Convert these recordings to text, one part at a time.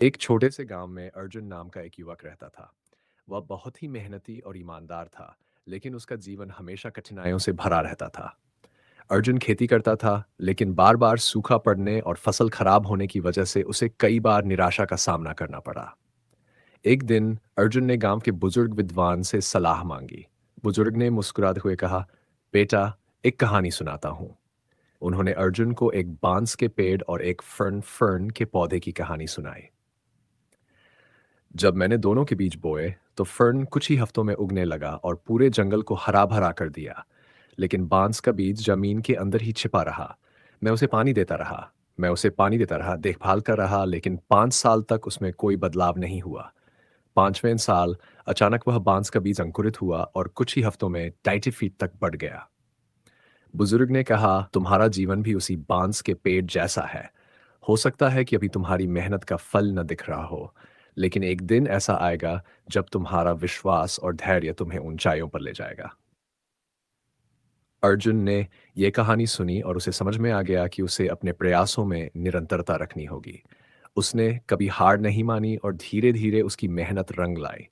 एक छोटे से गांव में अर्जुन नाम का एक युवक रहता था। वह बहुत ही मेहनती और ईमानदार था, लेकिन उसका जीवन हमेशा कठिनाइयों से भरा रहता था। अर्जुन खेती करता था, लेकिन बार बार सूखा पड़ने और फसल खराब होने की वजह से उसे कई बार निराशा का सामना करना पड़ा। एक दिन अर्जुन ने गांव के बुजुर्ग विद्वान से सलाह मांगी। बुजुर्ग ने मुस्कुराते हुए कहा, बेटा, एक कहानी सुनाता हूँ। उन्होंने अर्जुन को एक बांस के पेड़ और एक फर्न फर्न के पौधे की कहानी सुनाई। जब मैंने दोनों के बीज बोए, तो फर्न कुछ ही हफ्तों में उगने लगा और पूरे जंगल को हरा भरा कर दिया। लेकिन बांस का बीज जमीन के अंदर ही छिपा रहा। मैं उसे पानी देता रहा। मैं उसे पानी देता रहा, देखभाल कर रहा, लेकिन 5 साल तक उसमें कोई बदलाव नहीं हुआ। 5वें साल अचानक वह बांस का बीज अंकुरित हुआ और कुछ ही हफ्तों में 2.5 फीट तक बढ़ गया। बुजुर्ग ने कहा, तुम्हारा जीवन भी उसी बांस के पेड़ जैसा है। हो सकता है कि अभी तुम्हारी मेहनत का फल न दिख रहा हो, लेकिन एक दिन ऐसा आएगा जब तुम्हारा विश्वास और धैर्य तुम्हें ऊंचाइयों पर ले जाएगा। अर्जुन ने यह कहानी सुनी और उसे समझ में आ गया कि उसे अपने प्रयासों में निरंतरता रखनी होगी। उसने कभी हार नहीं मानी और धीरे धीरे उसकी मेहनत रंग लाई।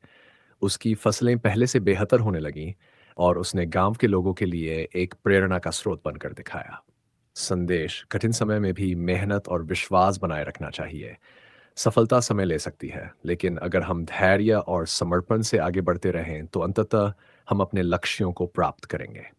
उसकी फसलें पहले से बेहतर होने लगीं और उसने गांव के लोगों के लिए एक प्रेरणा का स्रोत बनकर दिखाया। संदेश: कठिन समय में भी मेहनत और विश्वास बनाए रखना चाहिए। सफलता समय ले सकती है, लेकिन अगर हम धैर्य और समर्पण से आगे बढ़ते रहें तो अंततः हम अपने लक्ष्यों को प्राप्त करेंगे।